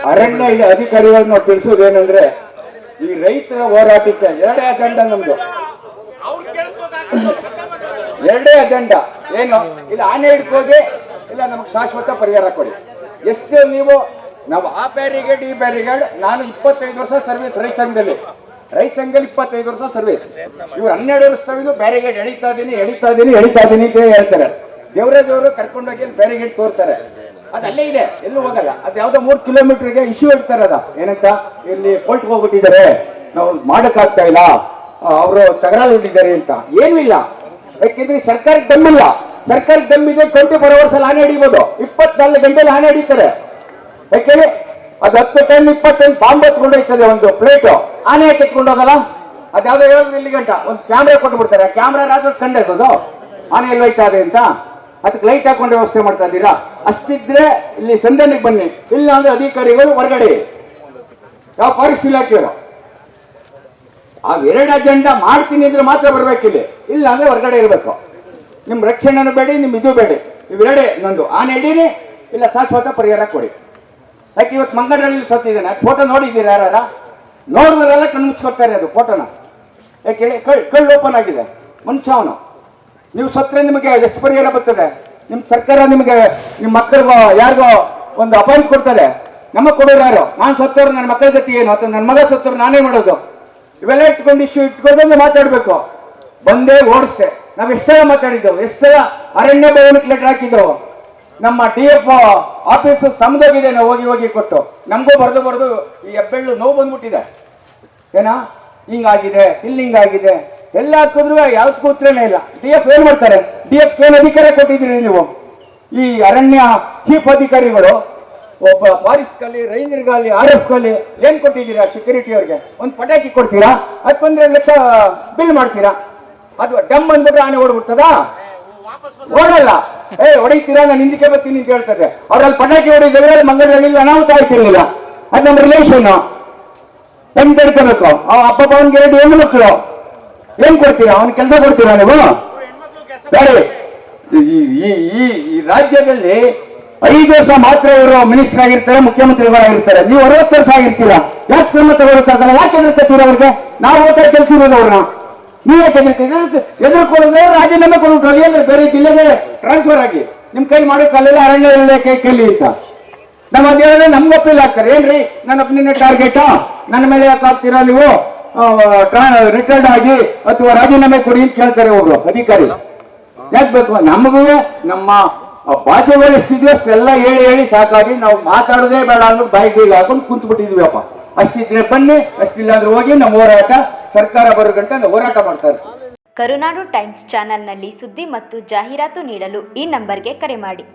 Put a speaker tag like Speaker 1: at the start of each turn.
Speaker 1: ಅರಣ್ಯ ಅಧಿಕಾರಿಗಳನ್ನ ತಿಳಿಸೋದೇನಂದ್ರೆ ಈ ರೈತರ ಹೋರಾಟಕ್ಕೆ ಎರಡೇ ಅಜೆಂಡಾ ನಮ್ದು. ಎರಡೇ ಅಜೆಂಡಾ ಏನು? ಇಲ್ಲ ಆನೆ ಹಿಡ್ಕೋದೆ, ಇಲ್ಲ ನಮ್ಗೆ ಶಾಶ್ವತ ಪರಿಹಾರ ಕೊಡಿ. ಎಷ್ಟು ನಾವು ಆ ಬ್ಯಾರಿಗೇಡ್ ಈ ಬ್ಯಾರಿಗೇಡ್. ನಾನು 25 ವರ್ಷ ಸರ್ವಿಸ್ ರೈತ ಸಂಘದಲ್ಲಿ 25 ವರ್ಷ ಸರ್ವಿಸ್. ಇವ್ರು 12 ವರ್ಷದಿಂದ ಬ್ಯಾರಿಗೇಡ್ ಎಳಿತಾ ಇದೀನಿ ಅಂತ ಹೇಳ್ತಾರೆ. ದೇವರಾಜವರು ಕರ್ಕೊಂಡೋಗಿ ಬ್ಯಾರಿಗೇಡ್ ತೋರ್ತಾರೆ. ಅದಲ್ಲೇ ಇದೆ, ಎಲ್ಲೂ ಹೋಗಲ್ಲ. ಅದು ಯಾವ್ದೋ 3 ಕಿಲೋಮೀಟರ್ಗೆ ಇಶ್ಯೂ ಇಡ್ತಾರೆ. ಅದ ಏನಂತ, ಇಲ್ಲಿ ಕೋರ್ಟ್ಗೆ ಹೋಗ್ಬಿಟ್ಟಿದ್ದಾರೆ, ನಾವು ಮಾಡಕ್ಕಾಗ್ತಾ ಇಲ್ಲ, ಅವರು ತಗರಾಳು ಹೊಂದಿದ್ದಾರೆ ಅಂತ. ಏನೂ ಇಲ್ಲ. ಯಾಕೆಂದ್ರೆ ಸರ್ಕಾರಕ್ಕೆ ದಮ್ಮಿಲ್ಲ. ಸರ್ಕಾರಕ್ಕೆ ದಮ್ಮಿದೆ 24 hours ಅಲ್ಲಿ ಆನೆ ಹಿಡಿಬೋದು. 24 ಗಂಟೆಲಿ ಆನೆ ಹಿಡಿತಾರೆ. ಯಾಕೆಂದ್ರೆ ಅದು 10 ಟನ್ 20 ಟನ್ ಬಾಂಬ್ ಎತ್ಕೊಂಡು ಹೋಗ್ತದೆ ಒಂದು ಪ್ಲೇಟು. ಆನೆ ಯಾಕೆ ಎತ್ಕೊಂಡು ಹೋಗಲ್ಲ? ಅದ್ಯಾವ್ದೋ 7 ಇಲ್ಲಿ ಗಂಟ ಒಂದು ಕ್ಯಾಮ್ರಾ ಕೊಟ್ಟು ಬಿಡ್ತಾರೆ. ಕ್ಯಾಮ್ರಾ ರಾತ್ರಿ ಕಂಡಿರ್ತದೋ ಆನೆ ಎಲ್ಲಿ ಹೋಯ್ತಾ ಇದೆ ಅಂತ. ಅದಕ್ಕೆ ಲೈಟ್ ಹಾಕೊಂಡು ವ್ಯವಸ್ಥೆ ಮಾಡ್ತಾ ಇದ್ದೀರಾ? ಅಷ್ಟಿದ್ರೆ ಇಲ್ಲಿ ಸಂಧಾನಕ್ಕೆ ಬನ್ನಿ, ಇಲ್ಲ ಅಂದ್ರೆ ಅಧಿಕಾರಿಗಳು ಹೊರಗಡೆ. ಯಾವ ಫಾರೆಸ್ಟ್ ಇಲಾಖೆಯವರು ಎರಡು ಅಜೆಂಡಾ ಮಾಡ್ತೀನಿ ಅಂದ್ರೆ ಮಾತ್ರ ಬರ್ಬೇಕಿಲ್ಲಿ, ಇಲ್ಲ ಅಂದ್ರೆ ಹೊರಗಡೆ ಇರಬೇಕು. ನಿಮ್ ರಕ್ಷಣೆನೂ ಬೇಡಿ, ನಿಮ್ ಇದು ಬೇಡಿ. ಇವೆರಡೇ ನಂದು. ಆನೆ ಹಿಡೀನಿ, ಇಲ್ಲ ಶಾಶ್ವತ ಪರಿಹಾರ ಕೊಡಿ. ಯಾಕೆ ಇವತ್ತು ಮಂಗಡಲ್ಲಿ ಸತ್ತಿದ್ದಾನೆ. ಫೋಟೋ ನೋಡಿದ್ದೀರಾ? ಯಾರ ನೋಡಿದ್ರೆಲ್ಲ ಕಣ್ಣು ಮುಚ್ಕೊಡ್ತಾರೆ ಅದು ಫೋಟೋನ. ಯಾಕೆ ಹೇಳಿ? ಕಳ್ಳು ಓಪನ್ ಆಗಿದೆ ಮನುಷ್ಯ ಅವನು. ನೀವು ಸತ್ತರೆ ನಿಮಗೆ ಎಷ್ಟು ಪರಿಹಾರ ಬರ್ತದೆ? ನಿಮ್ಮ ಸರ್ಕಾರ ನಿಮಗೆ ನಿಮ್ಮ ಮಕ್ಕಳಿಗೋ ಯಾರಿಗೋ ಒಂದು ಅಪಾಯಿಂಟ್ ಕೊಡ್ತಾರೆ. ನಮಗೆ ಕೊಡೋರು ಯಾರು? ನಾನು ಸತ್ತವ್ರು ನನ್ನ ಮಕ್ಕಳ ಜೊತೆ ಏನು, ಅಥವಾ ನನ್ನ ಮಗ ಸತ್ತವ್ರು ನಾನೇ ಮಾಡೋದು? ಇವೆಲ್ಲ ಇಟ್ಕೊಂಡು ಇಟ್ಕೊಂಡು ಮಾತಾಡ್ಬೇಕು. ಬಂದೇ ಓಡಿಸ್ತೆ. ನಾವು ಎಷ್ಟೆಲ್ಲ ಮಾತಾಡಿದ್ದೆವು, ಎಷ್ಟೆಲ್ಲ ಅರಣ್ಯ ಭವನಕ್ಕೆ ಲೆಟರ್ ಹಾಕಿದ್ದೆವು. ನಮ್ಮ DF ಆಫೀಸು ಸಮದೋಗಿದೆ, ನಾವು ಹೋಗಿ ಕೊಟ್ಟು ನಮಗೂ ಬರೆದು ಈ ಹೆಬ್ಬೆಳ್ಳು ನೋವು ಬಂದ್ಬಿಟ್ಟಿದೆ. ಏನಾ ಹಿಂಗಾಗಿದೆ, ಇಲ್ಲಿ ಹಿಂಗಾಗಿದೆ ಎಲ್ಲ ಹಾಕಿದ್ರು ಯಾವ್ದಕ್ಕೂ ಉತ್ತರನೇ ಇಲ್ಲ. DF ಏನ್ ಮಾಡ್ತಾರೆ? DF ಏನು ಅಧಿಕಾರ ಕೊಟ್ಟಿದ್ದೀರಿ ನೀವು? ಈ ಅರಣ್ಯ ಚೀಫ್ ಅಧಿಕಾರಿಗಳು ಒಬ್ಬ ಫಾರೆಸ್ಟ್ಗಲ್ಲಿ, ರೇಂಜರ್ಗಲ್ಲಿ, RFಗಲ್ಲಿ ಏನ್ ಕೊಟ್ಟಿದ್ದೀರಾ? ಸೆಕ್ಯೂರಿಟಿ ಅವ್ರಿಗೆ ಒಂದು ಪಟಾಕಿ ಕೊಡ್ತೀರಾ? 12 ಲಕ್ಷ ಬಿಲ್ ಮಾಡ್ತೀರಾ? ಅದು ಡಮ್ ಅಂದ್ಬಿಟ್ರೆ ಆನೆ ಓಡ್ಬಿಡ್ತದಾ? ಓಡಲ್ಲ. ಹೊಡಿತೀರಾ, ನಾನು ಹಿಂದಕ್ಕೆ ಬರ್ತೀನಿ ಅಂತ ಹೇಳ್ತಾರೆ. ಅವ್ರಲ್ಲಿ ಪಟಾಕಿ ಹೊಡಿದ್ರೆ ಮಂಗಳೂರಲ್ಲಿ ಅನಾಹುತ ಆಯ್ತಿರ್ಲಿಲ್ಲ. ಅದು ನಮ್ಮ ರಿಲೇಷನ್. ಹೆಂಗ್ ತಡ್ಕೋಬೇಕು? ಅಪ್ಪ ಅವನ್ಗೆ 2 ಹೆಣ್ಣು ಮಕ್ಕಳು. ಏನ್ ಕೊಡ್ತೀರಾ? ಅವ್ನ ಕೆಲಸ ಕೊಡ್ತೀರಾ ನೀವು? ಸರಿ, ಈ ರಾಜ್ಯದಲ್ಲಿ 5 ವರ್ಷ ಮಾತ್ರ ಇವರು ಮಿನಿಸ್ಟರ್ ಆಗಿರ್ತಾರೆ, ಮುಖ್ಯಮಂತ್ರಿಗಳಾಗಿರ್ತಾರೆ. ನೀವು 60 ವರ್ಷ ಆಗಿರ್ತೀರಾ. ಯಾಕೆ ಕ್ರಮ ತಗೊಳಕ್ಕಾಗಲ್ಲ? ಯಾಕೆ ಎದುರ್ತೀರ ಅವ್ರಿಗೆ? ನಾವು ಓಟ ಕೆಲಸ ಇರೋದು ಅವ್ರನ್ನ. ನೀವು ಯಾಕೆ ಎದುರ್ಕೊಳ್ಳೋದ್ರೆ ರಾಜೀನಾಮೆ ಕೊಡ್ಬಿಟ್ಟು ಅಂದ್ರೆ ಬೇರೆ ಜಿಲ್ಲೆಗೆ ಟ್ರಾನ್ಸ್ಫರ್ ಆಗಿ ನಿಮ್ ಕೈ ಮಾಡೋಕ್ಕಲ್ಲ, ಅರಣ್ಯ ಇಲಾಖೆ ಕೈಲಿ ಅಂತ ನಮ್ಮ ಅದೇಳಿದ್ರೆ ನಮ್ಗೆ ಅಪೀಲ್ ಆಗ್ತಾರೆ. ಏನ್ರಿ ನನ್ನ ನಿನ್ನೆ ಟಾರ್ಗೆಟ್, ನನ್ನ ಮೇಲೆ ಯಾಕೆ ಆಗ್ತೀರಾ ನೀವು? ರಿಟೈರ್ಡ್ ಆಗಿ ಅಥವಾ ರಾಜೀನಾಮೆ ಕೊಡಿ ಅಂತ ಕೇಳ್ತಾರೆ ಒಬ್ರು ಅಧಿಕಾರಿ. ಯಾಕೆ ಬೇಕು? ನಮಗೂ ನಮ್ಮ ಭಾಷೆಗಳು ಎಷ್ಟಿದೆಯೋ ಅಷ್ಟೆಲ್ಲ ಹೇಳಿ ಸಾಕಾಗಿ ನಾವು ಮಾತಾಡೋದೇ ಬೇಡ ಅಂದ್ಬಿಟ್ಟು ಬಾಯಿಗೆ ಹಾಕೊಂಡು ಕುಂತು ಬಿಟ್ಟಿದ್ವಿಯಪ್ಪ. ಅಷ್ಟಿದ್ರೆ ಬನ್ನಿ, ಅಷ್ಟಿಲ್ಲ ಅಂದ್ರೆ ಹೋಗಿ ನಮ್ಮ ಹೋರಾಟ ಸರ್ಕಾರ ಬರೋ ಗಂಟ ಹೋರಾಟ ಮಾಡ್ತಾರೆ.
Speaker 2: ಕರುನಾಡು ಟೈಮ್ಸ್ ಚಾನೆಲ್ನಲ್ಲಿ ಸುದ್ದಿ ಮತ್ತು ಜಾಹೀರಾತು ನೀಡಲು ಈ ನಂಬರ್ಗೆ ಕರೆ ಮಾಡಿ.